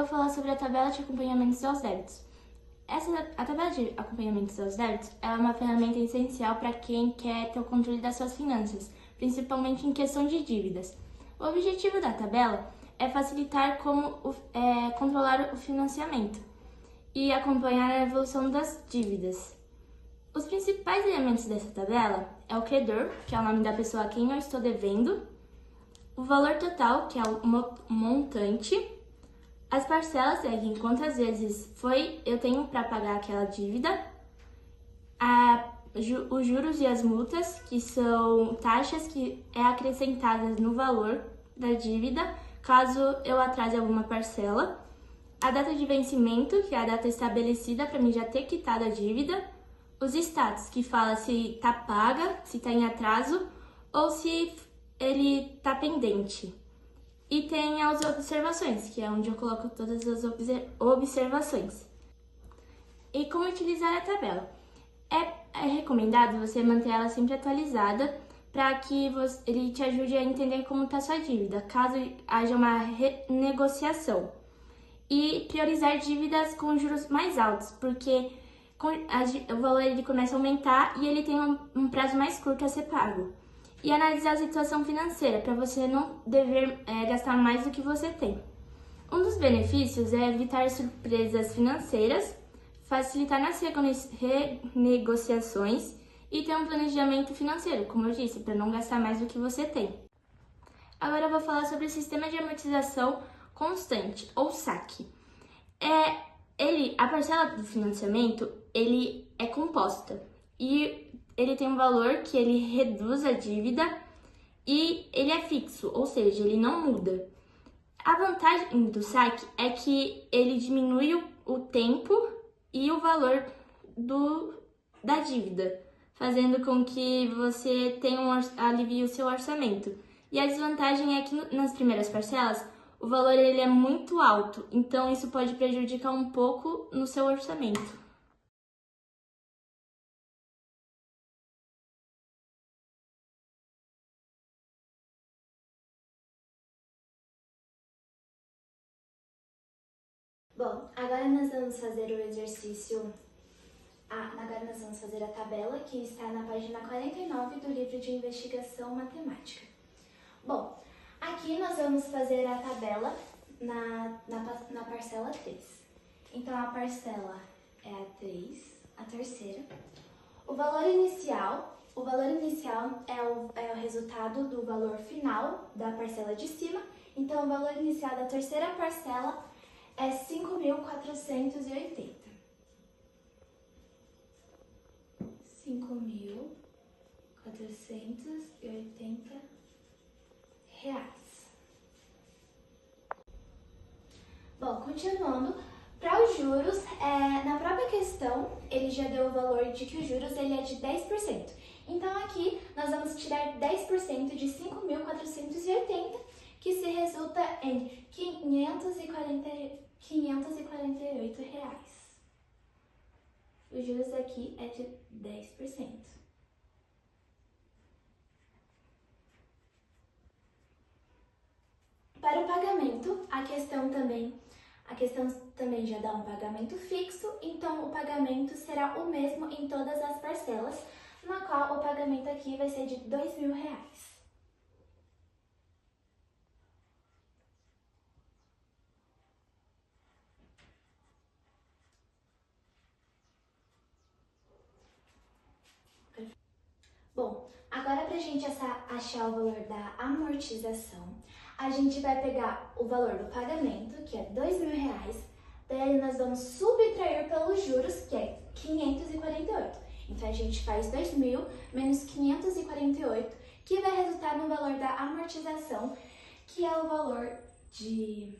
vou falar sobre a tabela de acompanhamentos aos débitos. A tabela de acompanhamentos aos débitos é uma ferramenta essencial para quem quer ter o controle das suas finanças, principalmente em questão de dívidas. O objetivo da tabela é facilitar controlar o financiamento e acompanhar a evolução das dívidas. Os principais elementos dessa tabela é o credor, que é o nome da pessoa a quem eu estou devendo, o valor total, que é o montante, as parcelas, em quantas vezes eu tenho para pagar aquela dívida, os juros e as multas, que são taxas que é acrescentadas no valor da dívida, caso eu atrase alguma parcela, a data de vencimento, que é a data estabelecida para mim já ter quitado a dívida, os status, que fala se está paga, se está em atraso ou se ele está pendente. E tem as observações, que é onde eu coloco todas as observações. E como utilizar a tabela? É recomendado você manter ela sempre atualizada para que ele te ajude a entender como está sua dívida, caso haja uma renegociação. E priorizar dívidas com juros mais altos, porque o valor ele começa a aumentar e ele tem um prazo mais curto a ser pago. E analisar a situação financeira, para você não dever gastar mais do que você tem. Um dos benefícios é evitar surpresas financeiras, facilitar nas renegociações e ter um planejamento financeiro, como eu disse, para não gastar mais do que você tem. Agora eu vou falar sobre o sistema de amortização constante, ou SAC. A parcela do financiamento, ele é composta e ele tem um valor que ele reduz a dívida e ele é fixo, ou seja, ele não muda. A vantagem do SAC é que ele diminui o tempo e o valor da dívida, fazendo com que você alivie o seu orçamento. E a desvantagem é que nas primeiras parcelas, o valor ele é muito alto, então isso pode prejudicar um pouco no seu orçamento. Bom, agora nós vamos fazer o exercício. Agora nós vamos fazer a tabela que está na página 49 do livro de investigação matemática. Bom, aqui nós vamos fazer a tabela na parcela 3. Então a parcela é a 3, a terceira. O valor inicial é o resultado do valor final da parcela de cima. Então o valor inicial da terceira parcela é 5.480. 5.480 reais. Bom, continuando, para os juros, na própria questão, ele já deu o valor de que os juros ele é de 10%. Então aqui nós vamos tirar 10% de 5.480, que se resulta em 548 reais. Os juros aqui é de 10%. Para o pagamento, a questão também já dá um pagamento fixo, então o pagamento será o mesmo em todas as parcelas, na qual o pagamento aqui vai ser de R$2.000. Bom, agora para a gente achar o valor da amortização, a gente vai pegar o valor do pagamento, que é R$2.000, daí nós vamos subtrair pelos juros, que é 548. Então a gente faz 2.000 menos 548, que vai resultar no valor da amortização, que é o valor de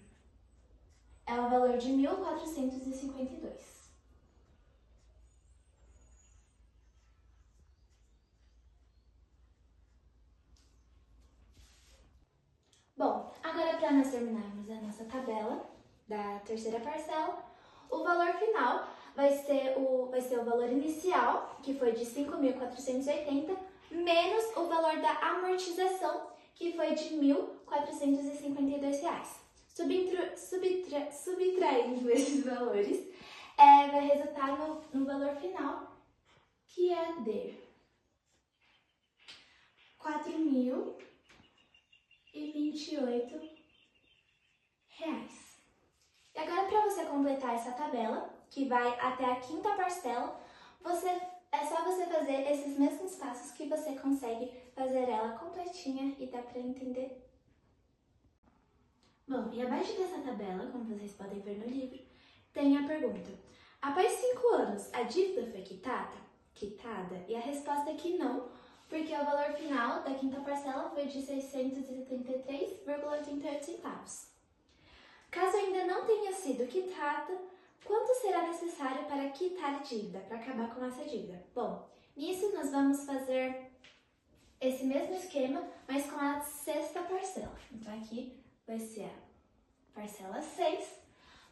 1.452. Bom, agora para nós terminarmos a nossa tabela da terceira parcela, o valor final vai ser o valor inicial, que foi de 5.480, menos o valor da amortização, que foi de R$1.452. Subtraindo esses valores, vai resultar no valor final, que é de R$ 4.028. E agora, para você completar essa tabela, que vai até a quinta parcela, é só você fazer esses mesmos passos que você consegue fazer ela completinha e dá para entender. Bom, e abaixo dessa tabela, como vocês podem ver no livro, tem a pergunta: após 5 anos, a dívida foi quitada? E a resposta é que não, porque o valor final da quinta parcela foi de R$ 673,88. Caso ainda não tenha sido quitada, quanto será necessário para quitar a dívida, para acabar com essa dívida? Bom, nisso nós vamos fazer esse mesmo esquema, mas com a sexta parcela. Então aqui vai ser a parcela 6,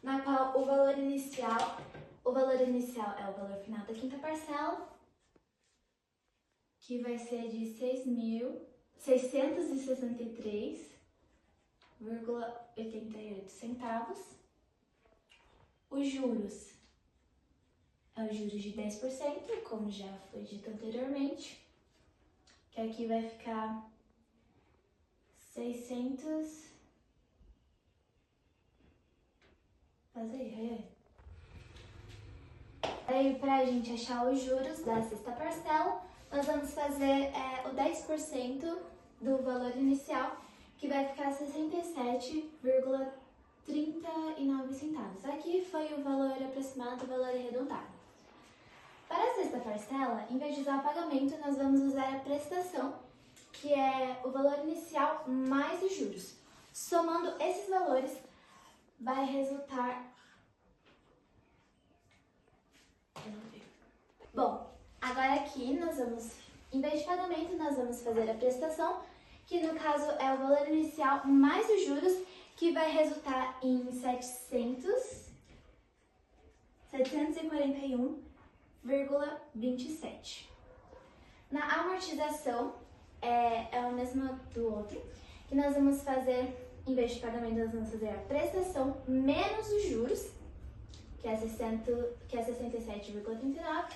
na qual o valor inicial é o valor final da quinta parcela, que vai ser de R$ 663,88. Os juros é o juros de 10%, como já foi dito anteriormente, que aqui vai ficar 600. Faz aí. Aí, para a gente achar os juros da sexta parcela, nós vamos fazer o 10% do valor inicial, que vai ficar 67,39 centavos. Aqui foi o valor aproximado, o valor arredondado. Para a sexta parcela, em vez de usar o pagamento, nós vamos usar a prestação, que é o valor inicial mais os juros. Somando esses valores, vai resultar... Bom, agora aqui nós vamos, em vez de pagamento, nós vamos fazer a prestação, que no caso é o valor inicial mais os juros, que vai resultar em 741,27. Na amortização, é o mesmo do outro, que nós vamos fazer, em vez de pagamento, nós vamos fazer a prestação menos os juros, que é 67,39,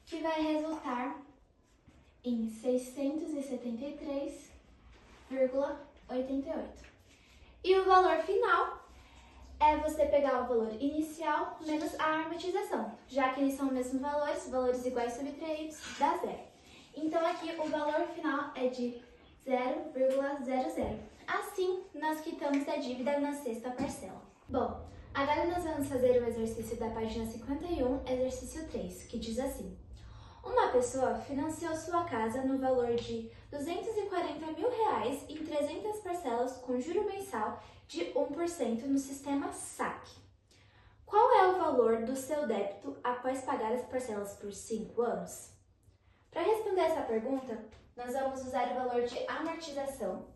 que vai resultar em 673,88. E o valor final é você pegar o valor inicial menos a amortização. Já que eles são os mesmos valores iguais subtraídos, dá zero. Então aqui o valor final é de 0,00. Assim, nós quitamos a dívida na sexta parcela. Bom, agora nós vamos fazer o exercício da página 51, exercício 3, que diz assim: uma pessoa financiou sua casa no valor de R$240 mil em 300 parcelas com juro mensal de 1% no sistema SAC. Qual é o valor do seu débito após pagar as parcelas por 5 anos? Para responder essa pergunta, nós vamos usar o valor de amortização.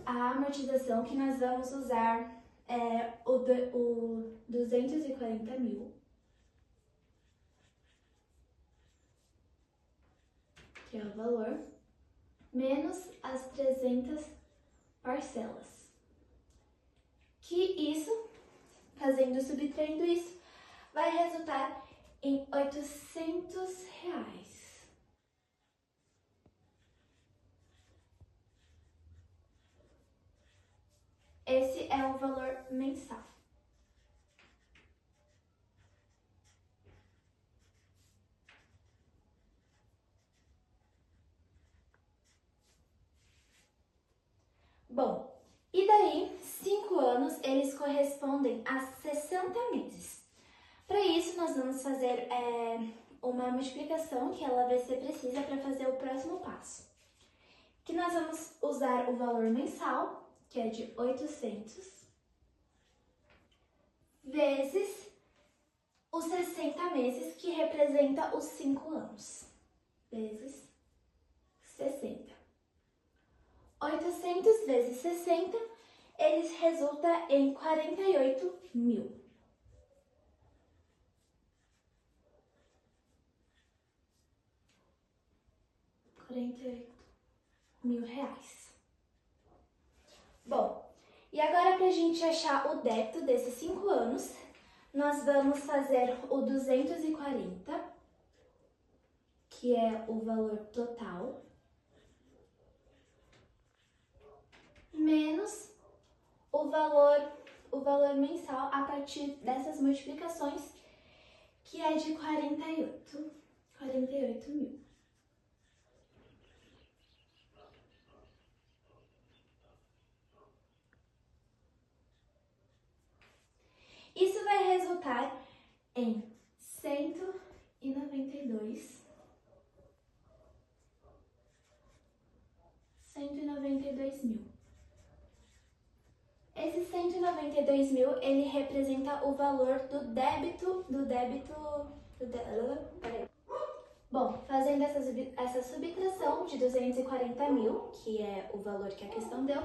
A amortização que nós vamos usar é o 240 mil, que é o valor, menos as 300 parcelas. Que isso, subtraindo isso, vai resultar em R$800. Esse é o valor mensal. Bom, e daí, 5 anos, eles correspondem a 60 meses. Para isso, nós vamos fazer uma multiplicação, que ela vai ser precisa para fazer o próximo passo. Que nós vamos usar o valor mensal, que é de 800, vezes os 60 meses, que representa os 5 anos, vezes 60. 800 vezes 60, eles resultam em 48 mil. R$48 mil. Bom, E agora, para a gente achar o débito desses 5 anos, nós vamos fazer o 240, que é o valor total, menos o valor mensal a partir dessas multiplicações, que é de 48 mil. Isso vai resultar em 192 mil. Esse 192 mil, ele representa o valor do débito. Peraí. Bom, fazendo essa subtração de 240 mil, que é o valor que a questão deu,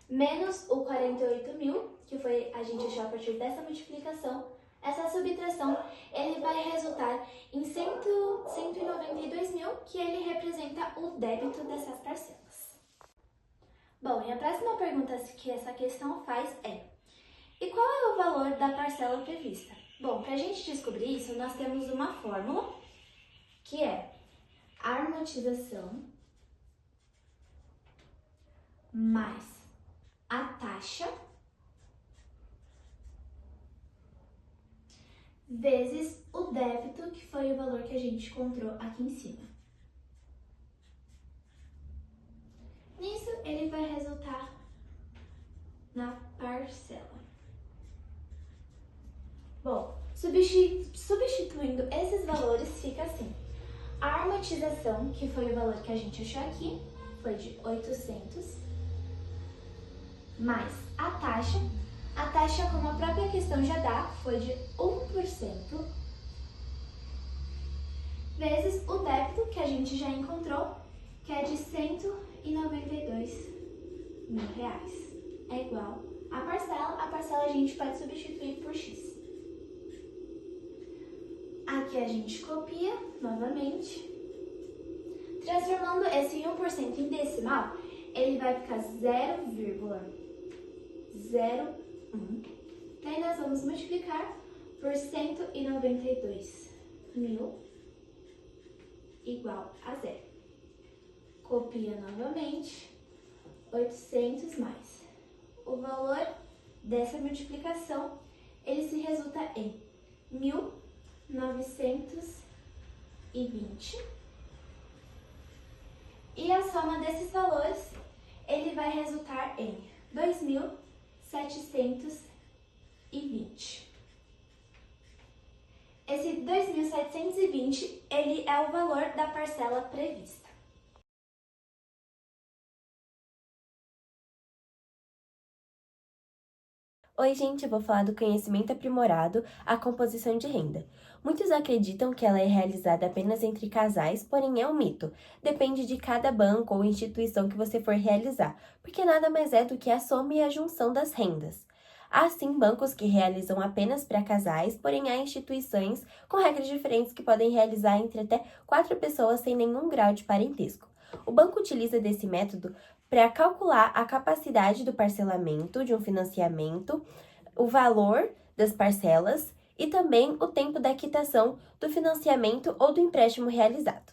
menos o 48 mil, que foi a gente achou a partir dessa multiplicação, essa subtração, ele vai resultar em 192 mil, que ele representa o débito dessas parcelas. Bom, e a próxima pergunta que essa questão faz é: e qual é o valor da parcela prevista? Bom, para a gente descobrir isso, nós temos uma fórmula, que é a amortização mais a taxa vezes o débito, que foi o valor que a gente encontrou aqui em cima. Nisso, ele vai resultar na parcela. Bom, substituindo esses valores, fica assim. A amortização, que foi o valor que a gente achou aqui, foi de 800, mais a taxa, como a própria questão já dá, foi de 1%, vezes o débito, que a gente já encontrou, que é de 192 mil reais. É igual a parcela a gente pode substituir por X. Aqui a gente copia novamente. Transformando esse 1% em decimal, ele vai ficar 0,01. Daí nós vamos multiplicar por 192 mil igual a 0. Copia novamente, 800 mais. O valor dessa multiplicação, ele se resulta em 1.920. E a soma desses valores, ele vai resultar em 2.720. Esse 2.720, ele é o valor da parcela prevista. Oi, gente, eu vou falar do conhecimento aprimorado, a composição de renda. Muitos acreditam que ela é realizada apenas entre casais, porém é um mito. Depende de cada banco ou instituição que você for realizar, porque nada mais é do que a soma e a junção das rendas. Há sim bancos que realizam apenas para casais, porém há instituições com regras diferentes que podem realizar entre até 4 pessoas sem nenhum grau de parentesco. O banco utiliza desse método para calcular a capacidade do parcelamento de um financiamento, o valor das parcelas e também o tempo da quitação do financiamento ou do empréstimo realizado.